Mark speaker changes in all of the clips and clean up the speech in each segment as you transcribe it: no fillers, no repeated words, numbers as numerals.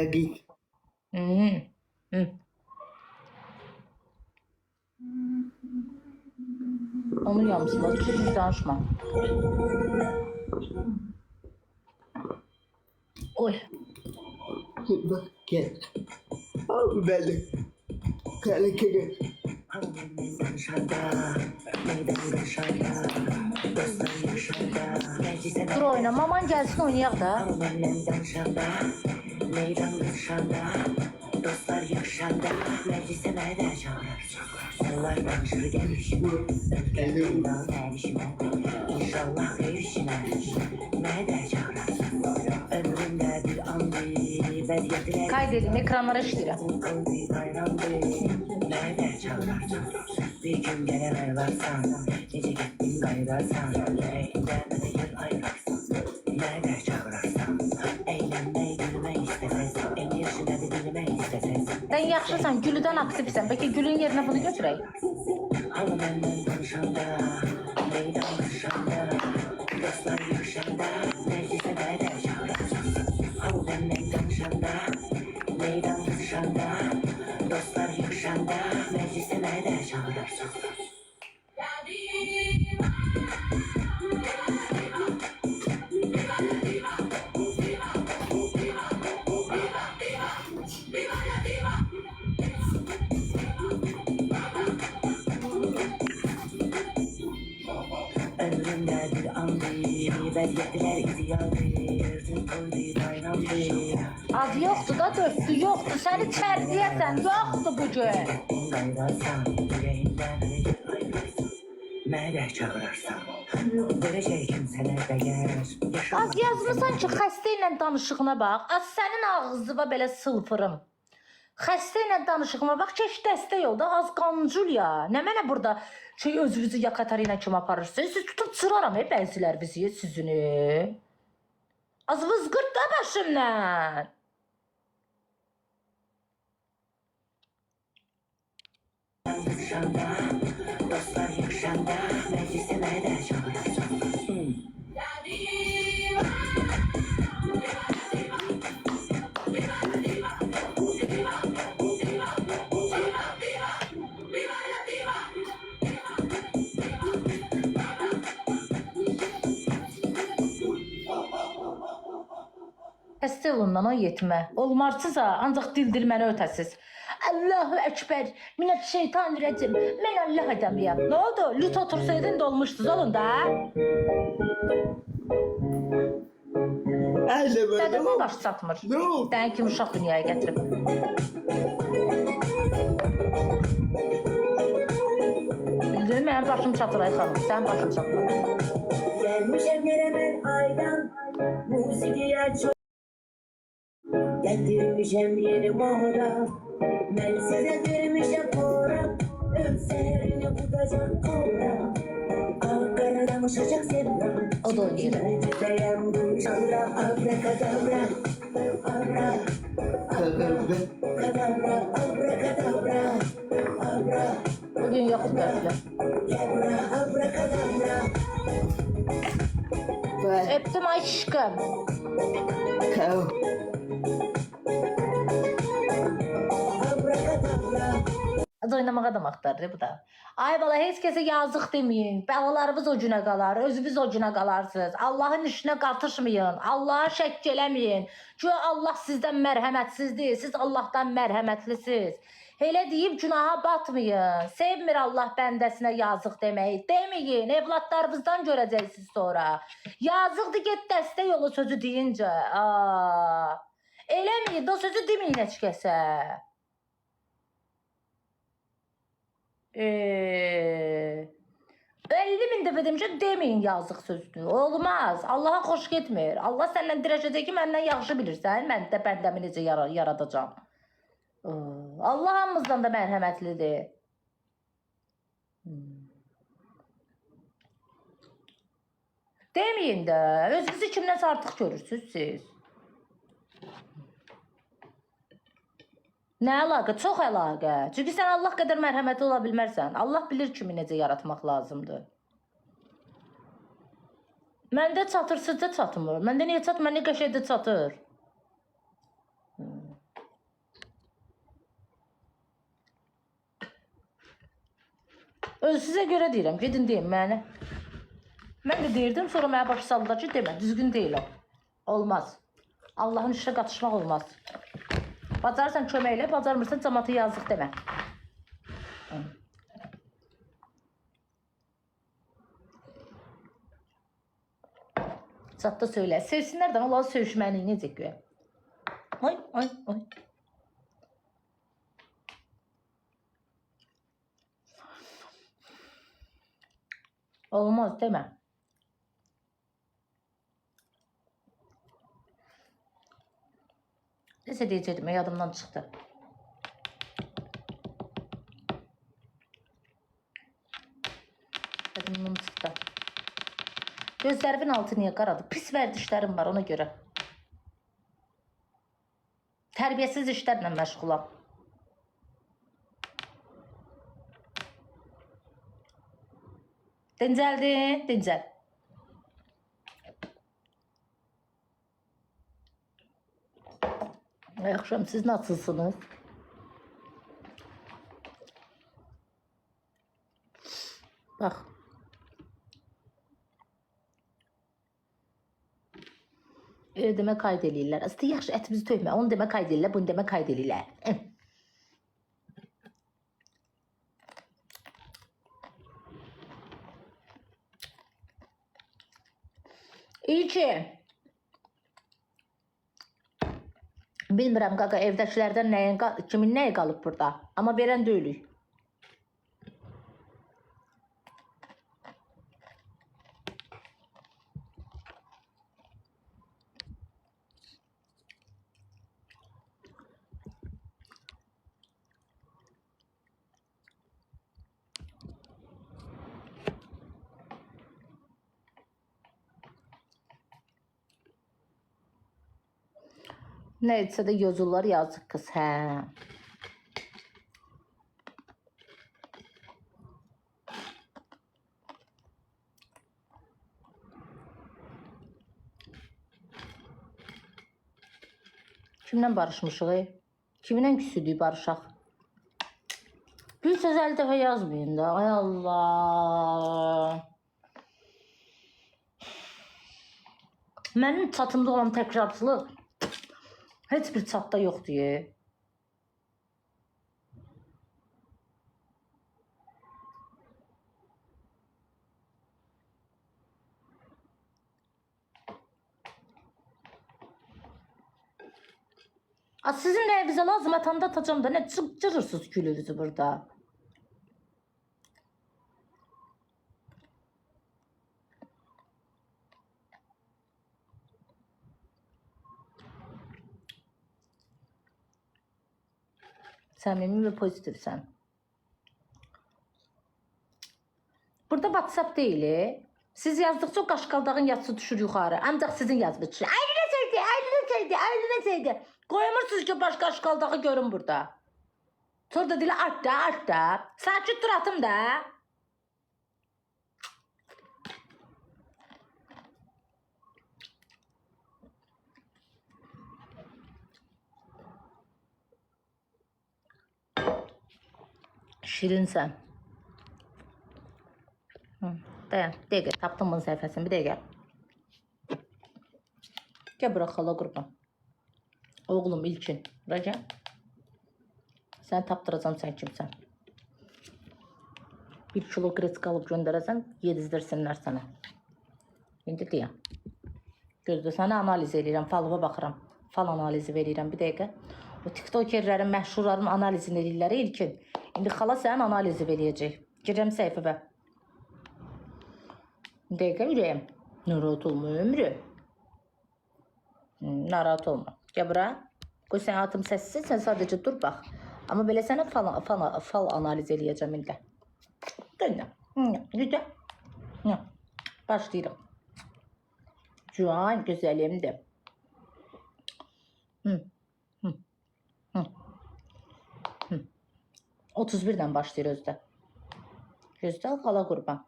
Speaker 1: Dəqiq.
Speaker 2: Onu yalnızlar. Düz danışma. Oy.
Speaker 1: Bak gel. Abi belli. Kale kere.
Speaker 2: Dur oyna. Maman gelsin oynayaq da.
Speaker 3: Dostlar yakışanda meclise nerede çağırır? Onlar danışır gelir. Ömrümden erişime, İnşallah erişime. Nerede çağırır? Ömrümde bir andı, vaziyetler.
Speaker 2: Kaydedin ekranlara işləyirəm.
Speaker 3: Nerede çağırır? Bir gün gelemez varsan, gece gittin kaybetsen, yüreğinden bir ayrılsan. Nerede çağırırsan, eğlenmeyi gülmeyi istesez, en yaşında bir bilmeyi istesez.
Speaker 2: Sən yaxşısan, Gülüdən aktifsən. Peki Gülün yerine bunu götürək.
Speaker 3: Halı benden konuşanda, meydan kışanda, dostlar yakışanda, meclise nerede çağırırsın? Halı benden konuşanda, meydan kışanda, dostlar yakışanda, meclise nerede çağırırsın? Ömrümde bir andı, vaziyetler iziyadı, yırtık koydu dayandı.
Speaker 2: Az yoxdur da dörtlü yoxdur. Səni çərdiyəsən, yoxdur bu gün.
Speaker 3: Kaybetsen, yüreğinden bir ayrılsan. Nerede çağırırsan, görecek kimseler de gelir.
Speaker 2: Az yazmısan ki, xəstə ilə danışığına bax. Az sənin ağzıva belə sılfırım. Xəstə ilə danışığıma bax, keş dəstək ol da, az qancul ya. Nə mənə burada özünüzü ya Katarina kimi aparırsınız? Siz tutub çıraram bəzilər bizi, sizini. Az vızqırt da başımdan.
Speaker 3: Yakışanda, dostlar yakışanda, meclise nerede çağırırsın?
Speaker 2: Xəstə yolundan o yetmə. Olmarsızsa ancaq dildirməni ötəsiz. Allahu Ekber, minnet şeytan rəcim, mən Allah adamıyam. Ne oldu? Lüt otursaydın dolmuşdunuz olun da.
Speaker 1: Əllə belə.
Speaker 2: Dədəmin başı çatmır.
Speaker 1: Ne oldu?
Speaker 2: Dən kimi uşaq dünyaya gətirib. Bildin, mənim başım çatır ay xanım, sən başım çatmır.
Speaker 3: Gelmişem yerime aydan, musikiye çok. Getirmişem yeni moda, ben size vermişem para. Ömserini tutacak kobra, Ankara'da uçacak sevda.
Speaker 2: O da oynayır.
Speaker 3: Beğen bu çalra, abrakadabra, abra,
Speaker 1: Kale.
Speaker 3: kadabra, abrakadabra, abra,
Speaker 2: Bugün yoxdur dörtlü.
Speaker 3: yabra, abrakadabra.
Speaker 1: Bak.
Speaker 2: Öptüm aşkım.
Speaker 1: Kal.
Speaker 2: Az oynamağa da axtarır bu da. Ay bala, heç kəsə yazıq deməyin. Balalarımız o günə qalar, özünüz o günə qalarsınız. Allahın işinə qatışmayın. Allaha şəkk eləməyin. Güya Allah sizdən mərhəmətsizdir. Siz Allahdan mərhəmətlisiniz. Elə deyib günaha batmayın. Sevmir Allah bəndəsinə yazıq deməyi. Deməyin, evlatlarınızdan görəcəksiniz sonra. Yazıqdır, get dəstək yolu sözü deyincə. Eləməyin, o sözü deməyin heç kəsə. 50.000 dəfə demişəm, deməyin yazıq sözdür. Olmaz. Allaha xoş getmir. Allah səndən dirəşəcək ki, məndən yaxşı bilirsən. Mən də bəndəmi necə yaradacam. Allah hamımızdan da mərhəmətlidir. Deməyin də. Özünüzü kimdənsə artıq görürsünüz siz. Nə əlaqə? Çox əlaqə. Çünki sən Allah qədər mərhəmətli ola bilmərsən. Allah bilir kimi necə yaratmaq lazımdır. Məndə çatır, sizdə çatmır. Məndə niyə çatmır? Məndə qəşəkdə çatır. Öz sizə görə deyirəm, gedin deyin məni. Mən də deyirdim, sonra mənə başa saldılar ki, demə, düzgün deyil o. Olmaz. Allahın işinə qatışmaq olmaz. Bacarırsan köməklə, bacarmırsan cəmaata yazıq demə. Çatda söylə. Sevsinlər də onları söyüşməni necə göyə. Oy, oy, oy. Olmaz demə. Nəsə deyəcəkdim, yadımdan çıxdı. Yadımdan çıxdı. Gözlərimin altı niyə qaradı? Pis vərdişlərim var ona görə. Tərbiyəsiz işlərlə məşğulam. Dincəldin, dincəl. Yaxşıyam, siz nasılsınız? Bax. Demə qayd eləyirlər. Aslında yaxşı ətimizi tökmə. Onu demə qayd eləyirlər, bunu demə qayd eləyirlər. İyi ki. Bilmirəm qaqa evdəkilərdən kimin nəyi qalıb burada. Amma verən deyilik. Nə etsə də yozurlar yazıq qız, hə. Kimlə barışmışıq? Kiminlə küsüdük barışaq? Bir söz 50 dəfə yazmayın da, ay Allah. Mənim çatımda olan təkrarçılıq heç bir çatda yoxdur. Sizin nəyinizə lazım atanda atacağım da nə cırırsınız gülünüzü burada. Səmimi və pozitivsən. Burada WhatsApp deyil. Siz yazdıqca o qaşqaldağın yazısı düşür yuxarı. Ancaq sizin yazınız düşür. Əlinə çəkdi, əlinə çəkdi, əlinə çəkdi. Qoymursunuz ki, baş qaşqaldağı görün burada. Sonra da deyil, art da, art da. Sakit dur atım da. Şirinsən. Dayan, dəqiqə, tapdım bunun səhifəsini, bir dəqiqə. Gəl bura xala qurban. Oğlum İlkin, bura gəl. Səni tapdıracam sən kimsən. 1 kilo qreçka alıb göndərəcəm, yedizdirsinlər sənə. İndi deyəm. Gözlə, səni analiz edirəm, falıma baxıram. Fal analizi verirəm, bir dəqiqə. O tiktokerlərin, məşhurların analizini edirlər İlkin. İndi xala sənin analizi verəcək. Girəm səhifəbə. Dəqiqə ürəyim. Narahat olma ömrü. Narahat olma. Gəl bura. Qoy sən atım səssiz, sən sadəcə dur bax. Amma belə sənə fal analiz eləyəcəm indi. Dönə. Güzel. Başlayırıq. Cuan gözəlimdir. 31'den başlayır özdə. Gözdə xala qurban.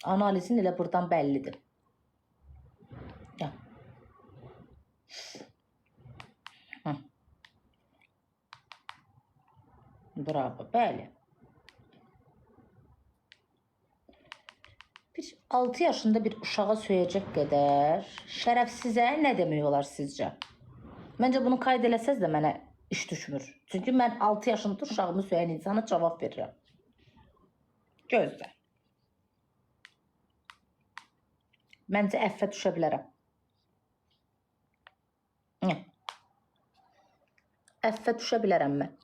Speaker 2: Analizin elə buradan bəllidir. Ya. Bravo, bəli. Bir 6 yaşında bir uşağa söyəcək qədər şərəfsizə nə demək olar sizcə? Məncə bunu qayd eləsəz də mənə iş düşmür. Çünki mən 6 yaşında uşağımı söyən insana cavab verirəm. Gözlə. Məncə əffə düşə bilərəm. Əffə düşə bilərəm mən.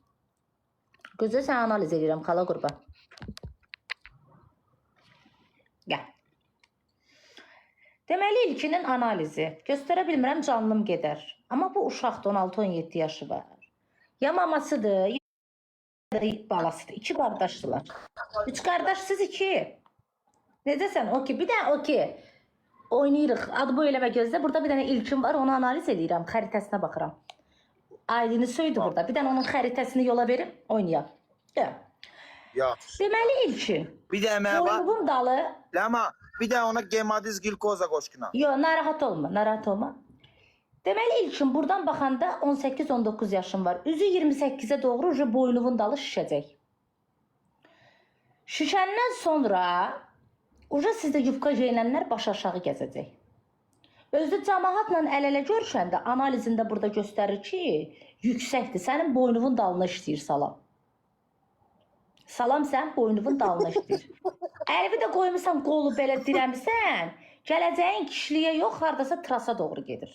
Speaker 2: Gözlə, sən analiz edirəm, xala qurban. Gəl. Deməli, ilkinin analizi. Göstərə bilmirəm, canlım gedər. Amma bu uşaqda 16-17 yaşı var. Ya mamasıdır, ya balasıdır. 2 qardaşdılar. 3 qardaş, siz 2. Necəsən? Okey. Bir dənə okey. Oynayırıq. Adı bu eləmə gözlə. Burada bir dənə ilkin var. Onu analiz edirəm. Xəritəsinə baxıram. Aydını söydü burada. Bir dənə onun xəritəsini yola verim. Oynayaq. Gəl.
Speaker 4: Yaxşı.
Speaker 2: Deməli ilkin.
Speaker 4: Bir də əməyə var.
Speaker 2: Boynunun dalı.
Speaker 4: Lama, bir də ona gemadiz glikoza qoşqina.
Speaker 2: Yox, narahat olma, narahat olma. Deməli ilkin buradan baxanda 18-19 yaşım var. Üzü 28-ə doğru boynunun dalı şişəcək. Şişəndən sonra sizdə yufka geyinənlər baş aşağı gəzəcək. Özü cəmahatla əl-ələ görüşəndə analizində burada göstərir ki, yüksəkdir. Sənin boynunun dalına işləyir salam. Salam sən boynunun dalına işləyir. Əlvi də qoymusan, qolu belə dirəmisən, gələcəyin kişiliyə yox, hardasa trasa doğru gedir.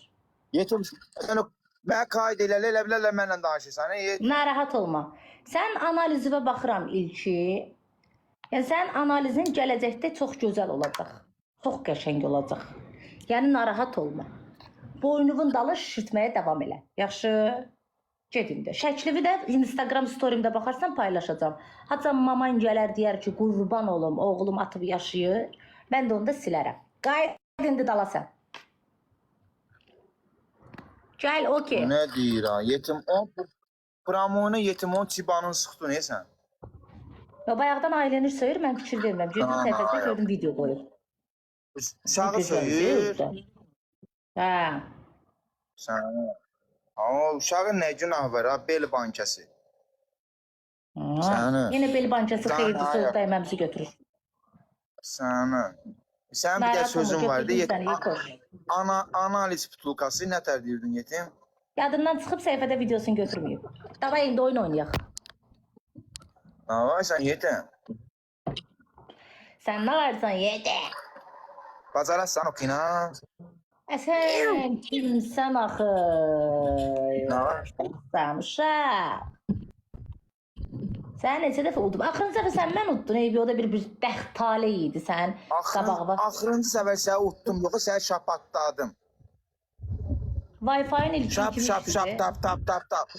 Speaker 4: Yetim, sən mən qayd elə bilərlər mənlə danışırsan.
Speaker 2: Narahat olma. Sən analizivə baxıram ilki. Yəni, sənin analizin gələcəkdə çox gözəl olacaq. Çox qəşəng olacaq. Yəni, narahat olma. Boynunun dalı şişirtməyə davam elə. Yaxşı? Gedin də. Şəklivi də Instagram storyimdə baxarsan paylaşacağım. Hatta maman gələr deyər ki, qurban olum, oğlum atıb yaşayır. Mən də onu da silərəm. Qayıt indi dala sən. Gəl, okey.
Speaker 4: Nə deyir ha? Yetim 10 pramonu yetim 10 çibanın sıxdı neysən?
Speaker 2: Bayaqdan ailəni söyür, mən fikir verməm. Gördüm səhifəsində gördüm video qoyur.
Speaker 4: Uşağı söyür.
Speaker 2: Hə.
Speaker 4: Sən. Ama uşağın nə günah var ha? Bel bankası. Səni.
Speaker 2: Yenə bel bankası xeyirli söz dəyməmsi götürür.
Speaker 4: Səni. Sən bir də sözün vardı. Analiz putulkası nə tər deyirdin yetim?
Speaker 2: Yadından çıxıb səhifədə videosunu götürməyib. Davay indi oyun oynayaq.
Speaker 4: Vay sən yetim.
Speaker 2: Sən nə varsan yetim?
Speaker 4: Bacararsan okuyna.
Speaker 2: Sən kimsən axı?
Speaker 4: Nə var?
Speaker 2: Sən uşaq. Sən neçə dəfə udub? Axırıncı dəfə sən mən uddun. O da bir bəxt tale idi sən.
Speaker 4: Axırıncı səfər səni utdum. Yox, səni şapatladım.
Speaker 2: Wi-Fi-nin ilk
Speaker 4: Şap, tap.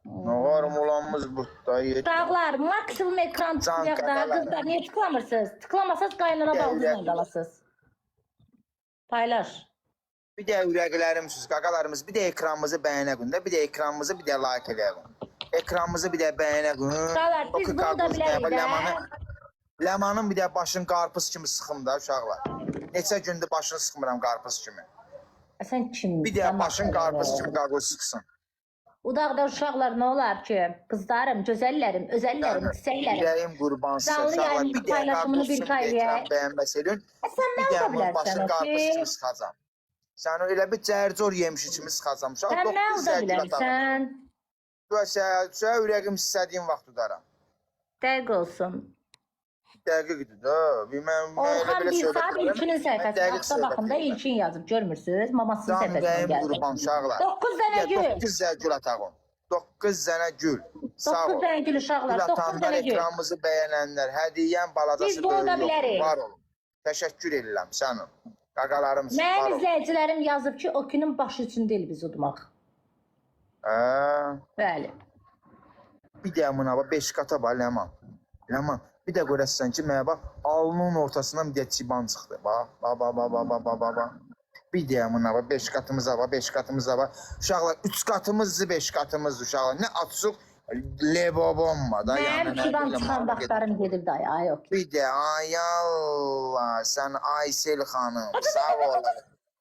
Speaker 4: Ne varım olanımız burada yetim.
Speaker 2: Dağlar, maksimum ekran tıklayaq da. Kızlar, niye tıklamırsınız? Tıklamasaz qaynana baldızla qalasınız. Paylaş.
Speaker 4: Bir də ürəklərimiz, qaqalarımız, bir də ekranımızı bəyənək, bir də ekranımızı bir də like eləyək. Ekranımızı bir də bəyənək.
Speaker 2: Uşaqlar, biz bunu da bilərik də.
Speaker 4: Ləmanın bir də başını qarpız kimi sıxım da uşaqlar. Neçə gündür başını sıxmıram qarpız kimi.
Speaker 2: Sən kimsin?
Speaker 4: Bir də başın qarpız kimi qarpız sıxsın.
Speaker 2: Udaqda uşaqlar nə olar ki? Qızlarım, gözəllərim, özəllərim, çiçəklərim.
Speaker 4: Ürəyim qurbansın. Uşaqlar bir də qarpız kimi ekran bəyənməsəydin, bir də bunun başını qarpız kimi sıxacam. Sən elə bir cərcor yemişi kimi sıxacam.
Speaker 2: Sən nə uda bilərsən?
Speaker 4: Sən ürəyim istədiyim vaxt udaram.
Speaker 2: Dəqiq olsun.
Speaker 4: Dəqiqdir də.
Speaker 2: Orxan bir saat ilkinin səhifəsində. Axsa baxında ilkin yazıb, görmürsünüz? Mamasının səhifəsindən
Speaker 4: gəldi.
Speaker 2: 9 dənə gül.
Speaker 4: 9 dənə gül atağım. 9 dənə gül. Sağ ol.
Speaker 2: 9 dənə gül uşaqlar, 9 dənə gül.
Speaker 4: Ekranımızı bəyənənlər, hədiyyən balacası böyük var olun. Təşəkkür edirəm sənin. Qaqalarım var olun.
Speaker 2: Mənim izləyicilərim yazıb ki, okinin başı üçün deyil biz udmaq. Bəli.
Speaker 4: Bir də buna 5 qata var Ləman. Ləman. Bir də görəsən ki, mənə bax, alnının ortasından bir də çiban çıxdı. Bax. Bir də buna bax, 5 qatımıza bax, 5 qatımıza bax. Uşaqlar, 3 qatımızdır, 5 qatımızdır uşaqlar. Nə açıq, lebobomma da.
Speaker 2: Mənim çiban çıxan vaxtlarım gedib dayı, ay yok.
Speaker 4: Bir də, ay Allah, sən Aysel xanım, sağ ol.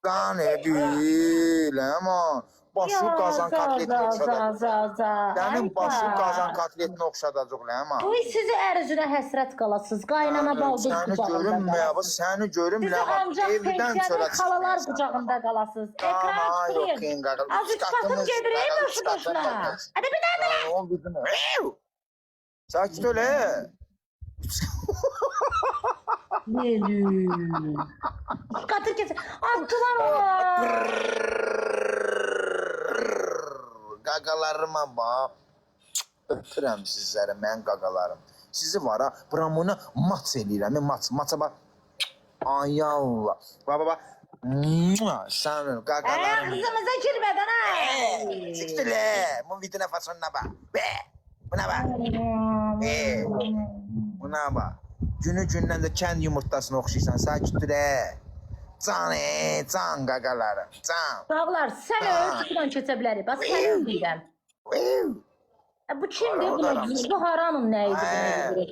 Speaker 4: Qan ebil, Ləman. Başu qazan kotletini oxşadacaq. Sənin başu qazan
Speaker 2: kotletini.
Speaker 4: kotletini oxşadacaq Ləman.
Speaker 2: Uy, sizi ərzünə həsrət qalasınız. Qaynana baldız
Speaker 4: Səni
Speaker 2: qucağında
Speaker 4: görünmə,
Speaker 2: qalasınız.
Speaker 4: səni görüm
Speaker 2: Sizi
Speaker 4: Ləman.
Speaker 2: ancaq
Speaker 4: Evdən çölə
Speaker 2: pensiyadır xalalar qucağında qalasınız. Ekran çıxmayın. Az üç qatım gedireyim boşu boşuna. Hadi bir daha belə.
Speaker 4: Sakit ol,
Speaker 2: Lelü. Qatır kesin. Attılar ona.
Speaker 4: Qaqalarıma bax. Öpürəm sizləri, mən qaqalarım. Sizi var ha, buramına maç eləyirəm, maça bax. Ay Allah. Bax. Sən qaqalarım.
Speaker 2: Kızımıza girmədən ha.
Speaker 4: Siktirlə, bu vidinə façonuna bax. Buna bax. Buna bax. Günü-gündən də kənd yumurtasına oxşayırsan, sakitdir. Can qaqalarım, can.
Speaker 2: Dağlar, sən ölçüdən keçə bilərik. Bax, sən deyirəm. Bu kimdir? Bu haranın nə idi?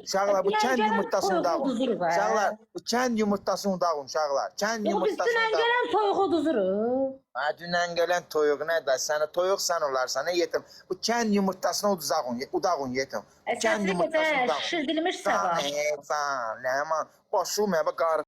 Speaker 4: Uşaqlar, bu kənd yumurtasını dağın. Uşaqlar, bu kənd yumurtasını dağın, uşaqlar. Kənd
Speaker 2: Biz
Speaker 4: yumurtasını
Speaker 2: dünən
Speaker 4: dağın.
Speaker 2: gələn toyuğu duzuruq.
Speaker 4: Ha, dünən gələn toyuq nədir? Sənə toyuq sən olarsan, yetim. Bu kənd yumurtasını udağın, yetim.
Speaker 2: Səsli gecə şişirdilmiş sabah.
Speaker 4: Can, Ləman. Başım, qarı.